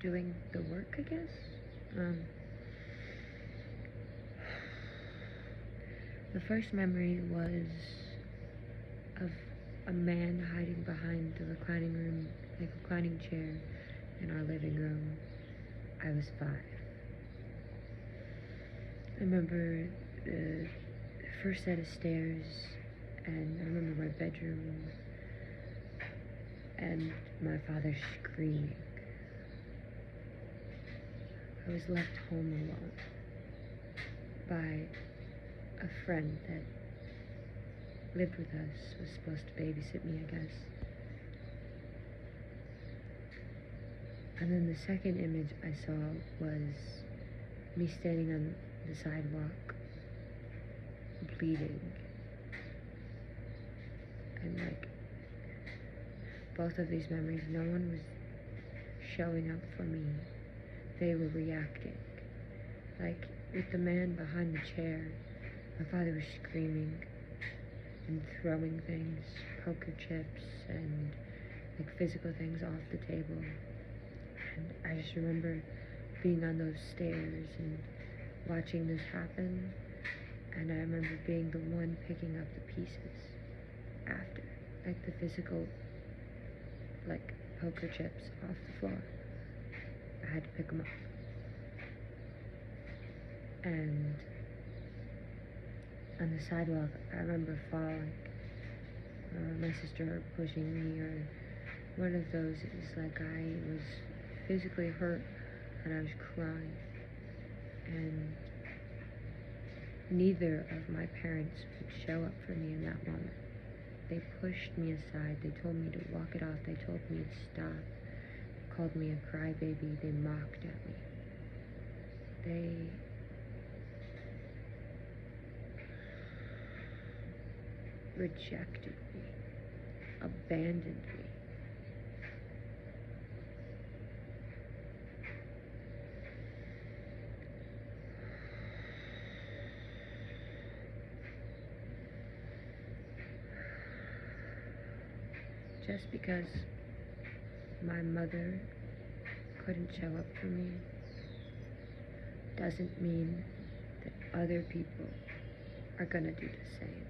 doing the work, I guess. The first memory was of a man hiding behind the reclining chair in our living room. I was 5. I remember the first set of stairs, and I remember my bedroom, and my father screaming. I was left home alone by a friend that lived with us, was supposed to babysit me, I guess. And then the second image I saw was me standing on the sidewalk, bleeding. And like, both of these memories, no one was showing up for me. They were reacting. Like, with the man behind the chair, my father was screaming and throwing things, poker chips and like physical things off the table. And I just remember being on those stairs and watching this happen, and I remember being the one picking up the pieces after, like the physical, like poker chips off the floor. I had to pick them up. And on the sidewalk, I remember falling. My sister pushing me, or one of those. It was like I was physically hurt and I was crying. And neither of my parents would show up for me in that moment. They pushed me aside. They told me to walk it off. They told me to stop. They called me a crybaby. They mocked at me. They rejected me, abandoned me. Just because my mother couldn't show up for me doesn't mean that other people are gonna do the same.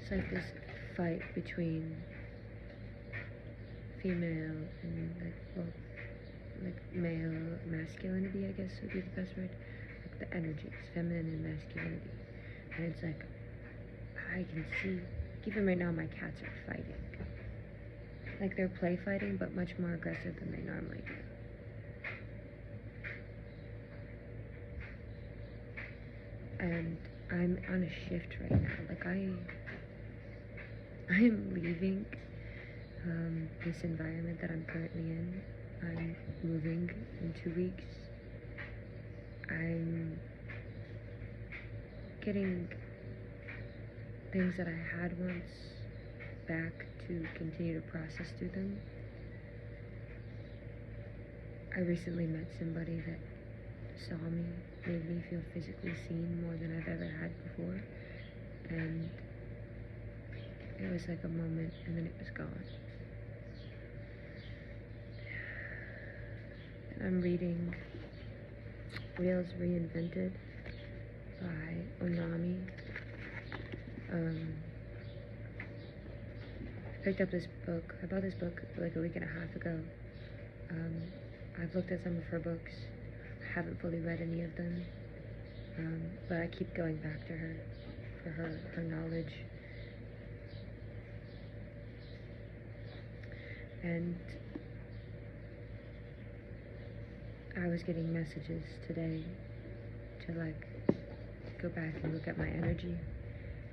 It's like this fight between female and like male masculinity, I guess would be the best word. Like the energies, feminine and masculinity. And it's like, I can see, even right now my cats are fighting. Like they're play fighting, but much more aggressive than they normally do. And I'm on a shift right now. Like I am leaving this environment that I'm currently in. I'm moving in 2 weeks. I'm getting things that I had once back to continue to process through them. I recently met somebody that saw me, made me feel physically seen more than I've ever had before, and it was like a moment and then it was gone. And I'm reading Wheels Reinvented by Onami. I picked up this book. I bought this book like a week and a half ago. I've looked at some of her books. I haven't fully read any of them, but I keep going back to her for her knowledge. And I was getting messages today to like go back and look at my energy.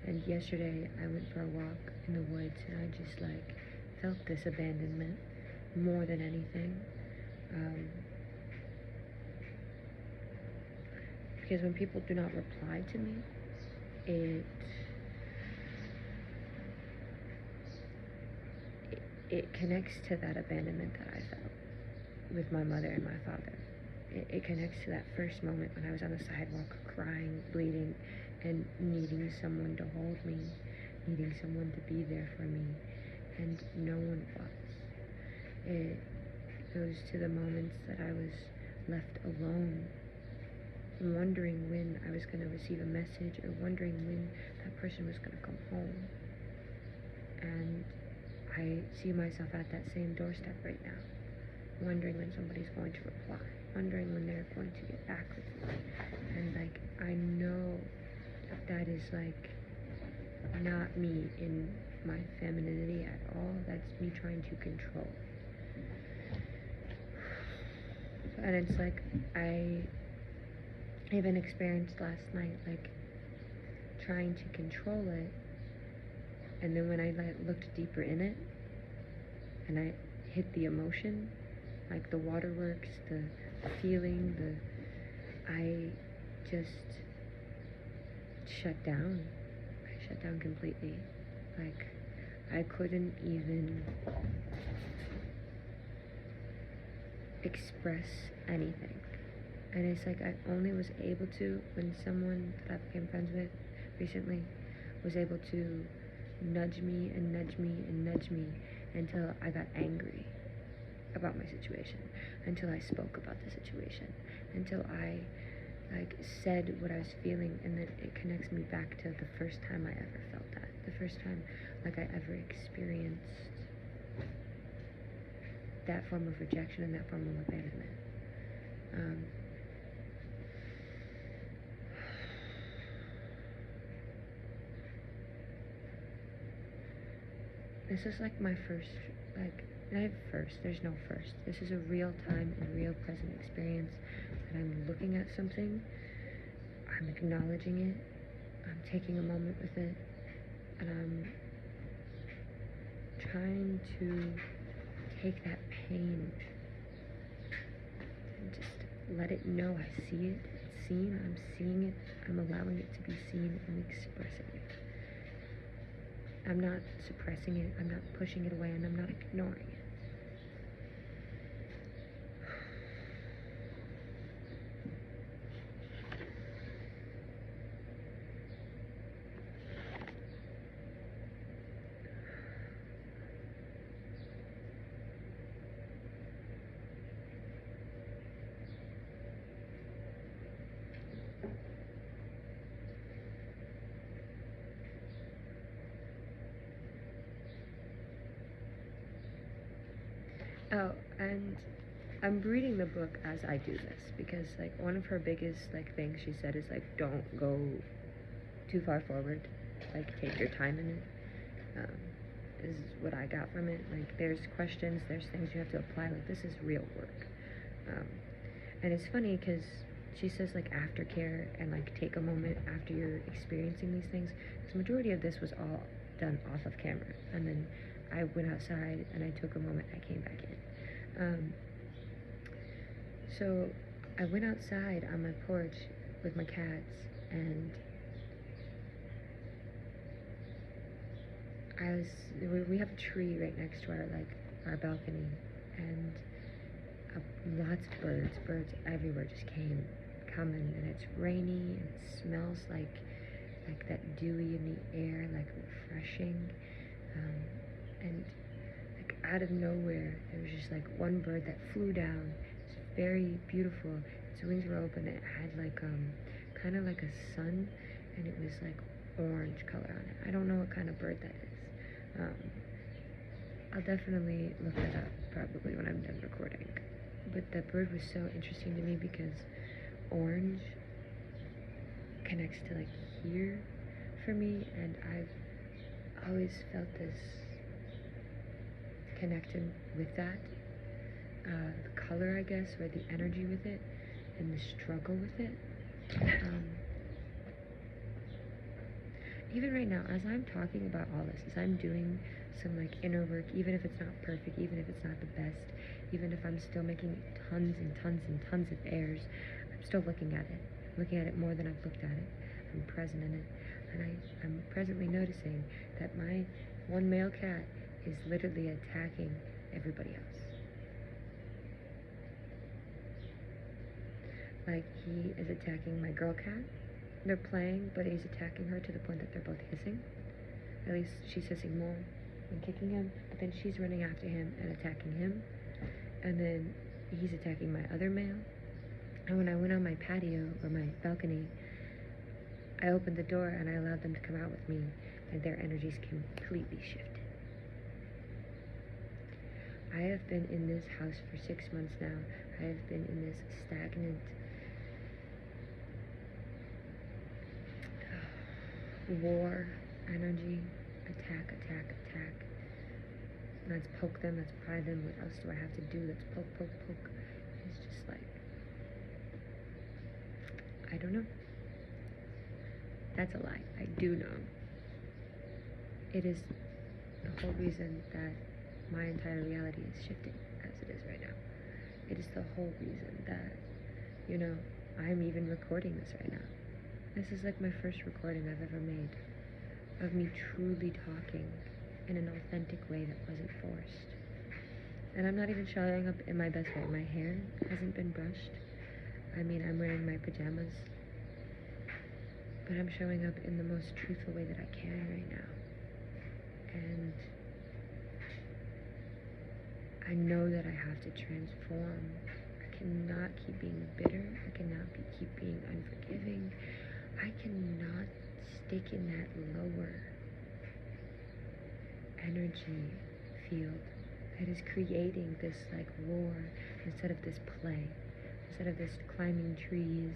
And yesterday I went for a walk in the woods and I just like felt this abandonment more than anything. Because when people do not reply to me, it connects to that abandonment that I felt with my mother and my father. It connects to that first moment when I was on the sidewalk crying, bleeding, and needing someone to hold me, needing someone to be there for me, and no one was. It goes to the moments that I was left alone, wondering when I was going to receive a message, or wondering when that person was going to come home. And I see myself at that same doorstep right now, wondering when somebody's going to reply, wondering when they're going to get back with me. And like, I know that is like not me in my femininity at all. That's me trying to control. And it's like, I even experienced last night, like trying to control it, and then when I looked deeper in it and I hit the emotion, like the waterworks, the feeling, I just shut down. I shut down completely. Like, I couldn't even express anything. And it's like, I only was able to when someone that I became friends with recently was able to nudge me and nudge me and nudge me until I got angry about my situation, until I spoke about the situation, until I like said what I was feeling, and then it connects me back to the first time I ever felt that, the first time like I ever experienced that form of rejection and that form of abandonment. This is like my first, like, not first, there's no first. This is a real time and real present experience that I'm looking at something, I'm acknowledging it, I'm taking a moment with it, and I'm trying to take that pain and just let it know I see it, it's seen, I'm seeing it, I'm allowing it to be seen and expressing it. I'm not suppressing it, I'm not pushing it away, and I'm not ignoring it. Oh, and I'm reading the book as I do this, because like one of her biggest like things she said is like, don't go too far forward, like take your time in it, is what I got from it. Like, there's questions, there's things you have to apply, like this is real work. And it's funny because she says like aftercare and like take a moment after you're experiencing these things, because the majority of this was all done off of camera, and then I went outside and I took a moment, I came back in. So I went outside on my porch with my cats, and we have a tree right next to our balcony, and lots of birds everywhere just coming, and it's rainy, and it smells like that dewy in the air, like refreshing, and like out of nowhere there was just like one bird that flew down. It's very beautiful, its wings were open, it had like kind of like a sun, and it was like orange color on it. I don't know what kind of bird that is. I'll definitely look that up probably when I'm done recording. But that bird was so interesting to me because orange connects to like here for me, and I've always felt this connection with that, the color, I guess, or the energy with it, and the struggle with it. Even right now, as I'm talking about all this, as I'm doing some like inner work, even if it's not perfect, even if it's not the best, even if I'm still making tons and tons and tons of errors, I'm still looking at it more than I've looked at it. I'm present in it, and I'm presently noticing that my one male cat is literally attacking everybody else. Like, he is attacking my girl cat, they're playing, but he's attacking her to the point that they're both hissing. At least she's hissing more and kicking him, but then she's running after him and attacking him, and then he's attacking my other male. And when I went on my patio, or my balcony, I opened the door and I allowed them to come out with me, and their energies completely shifted. I have been in this house for 6 months now. I have been in this stagnant war energy. Attack. Let's poke them, let's pry them. What else do I have to do? Let's poke. It's just like, I don't know. That's a lie. I do know. It is the whole reason that my entire reality is shifting as it is right now. It is the whole reason that, I'm even recording this right now. This is like my first recording I've ever made of me truly talking in an authentic way that wasn't forced. And I'm not even showing up in my best way. My hair hasn't been brushed. I mean, I'm wearing my pajamas, but I'm showing up in the most truthful way that I can right now. And I know that I have to transform. I cannot keep being bitter. I cannot keep being unforgiving. I cannot stick in that lower energy field that is creating this like war instead of this play, instead of this climbing trees,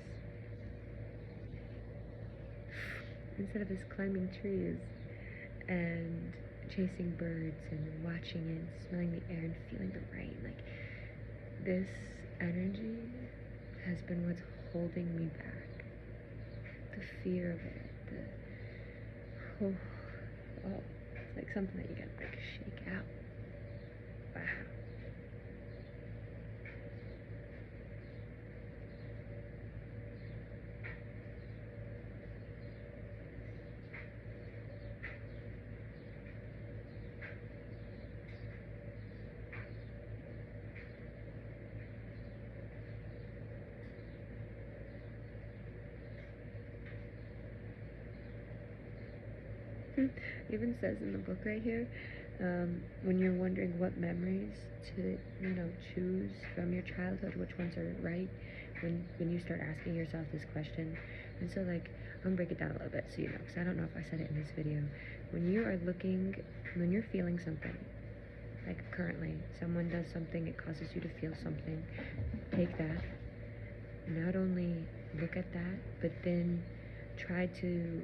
and chasing birds and watching it, smelling the air and feeling the rain. Like, this energy has been what's holding me back. The fear of it, it's like something that you gotta like shake out. Wow. Even says in the book right here, when you're wondering what memories to, choose from your childhood, which ones are right, when you start asking yourself this question. And so, like, I'm gonna break it down a little bit so you know, because I don't know if I said it in this video. When you're feeling something, like currently, someone does something, it causes you to feel something, take that, not only look at that, but then try to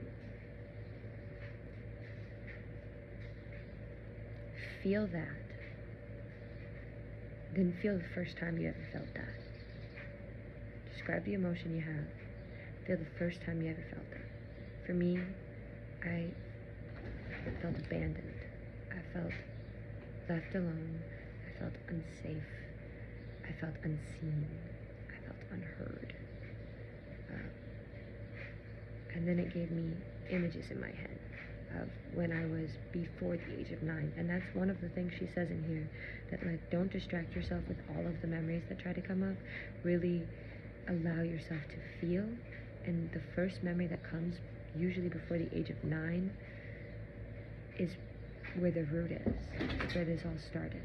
feel that. Then feel the first time you ever felt that. Describe the emotion you have. Feel the first time you ever felt that. For me, I felt abandoned. I felt left alone. I felt unsafe. I felt unseen. I felt unheard. And then it gave me images in my head of when I was before the age of 9. And that's one of the things she says in here, that like, don't distract yourself with all of the memories that try to come up. Really allow yourself to feel. And the first memory that comes, usually before the age of 9, is where the root is. It's where this all started.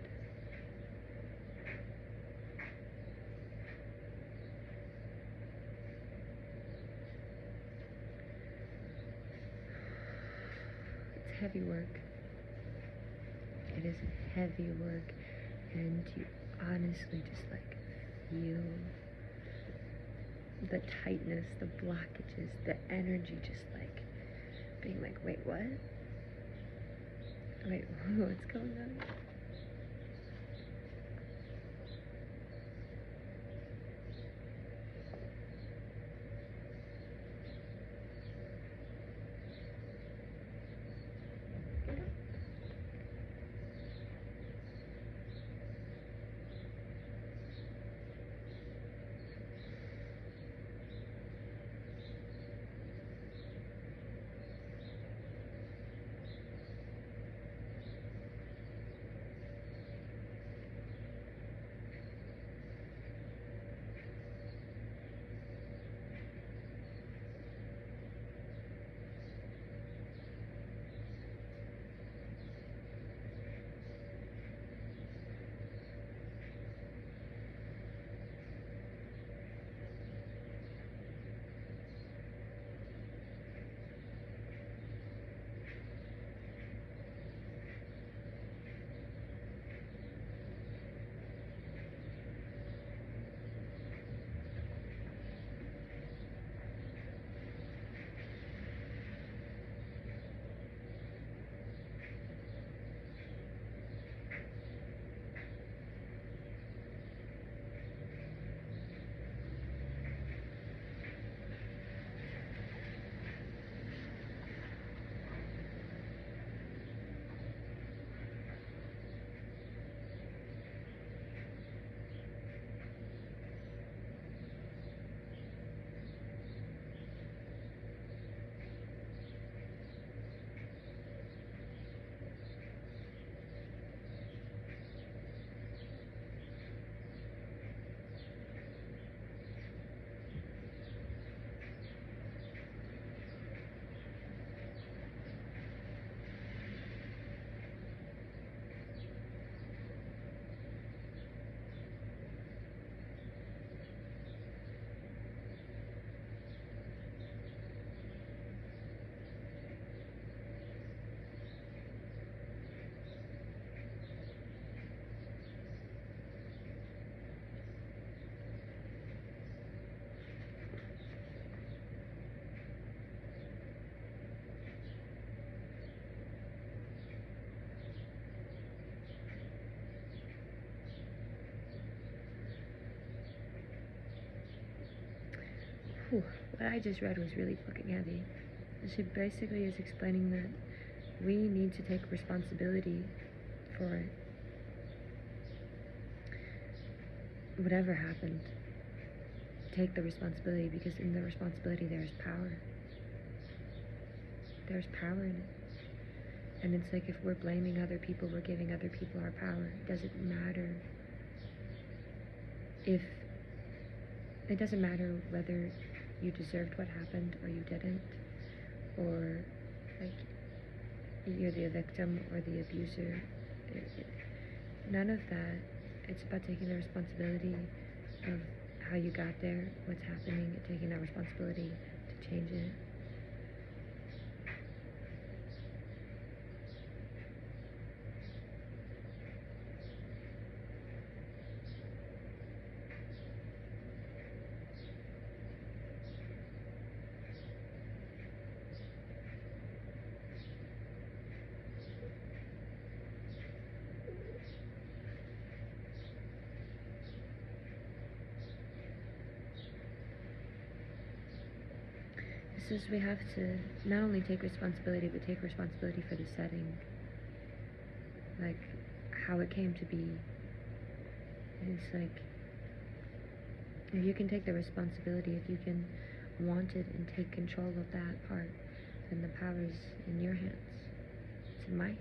Heavy work. It is heavy work, and you honestly just like feel the tightness, the blockages, the energy just like being like, wait, what? Wait, what's going on? Whew, what I just read was really fucking heavy. She basically is explaining that we need to take responsibility for it. Whatever happened, take the responsibility, because in the responsibility there's power. There's power in it. And it's like, if we're blaming other people, we're giving other people our power. It doesn't matter if, it doesn't matter whether you deserved what happened or you didn't, or like you're the victim or the abuser. None of that. It's about taking the responsibility of how you got there, what's happening, and taking that responsibility to change it. This is, we have to not only take responsibility, but take responsibility for the setting. Like, how it came to be. And it's like, if you can take the responsibility, if you can want it and take control of that part, then the power's in your hands. It's in my hands.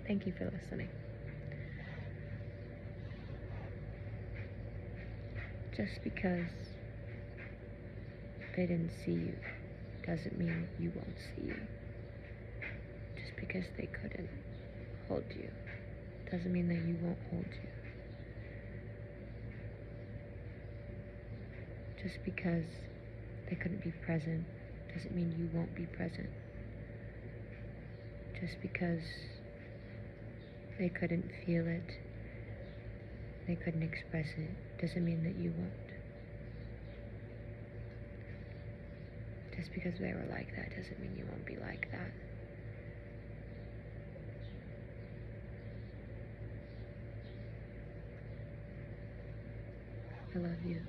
Thank you for listening. Just because they didn't see you doesn't mean you won't see you. Just because they couldn't hold you doesn't mean that you won't hold you. Just because they couldn't be present doesn't mean you won't be present. Just because they couldn't feel it, they couldn't express it, doesn't mean that you won't. Just because they were like that doesn't mean you won't be like that. I love you.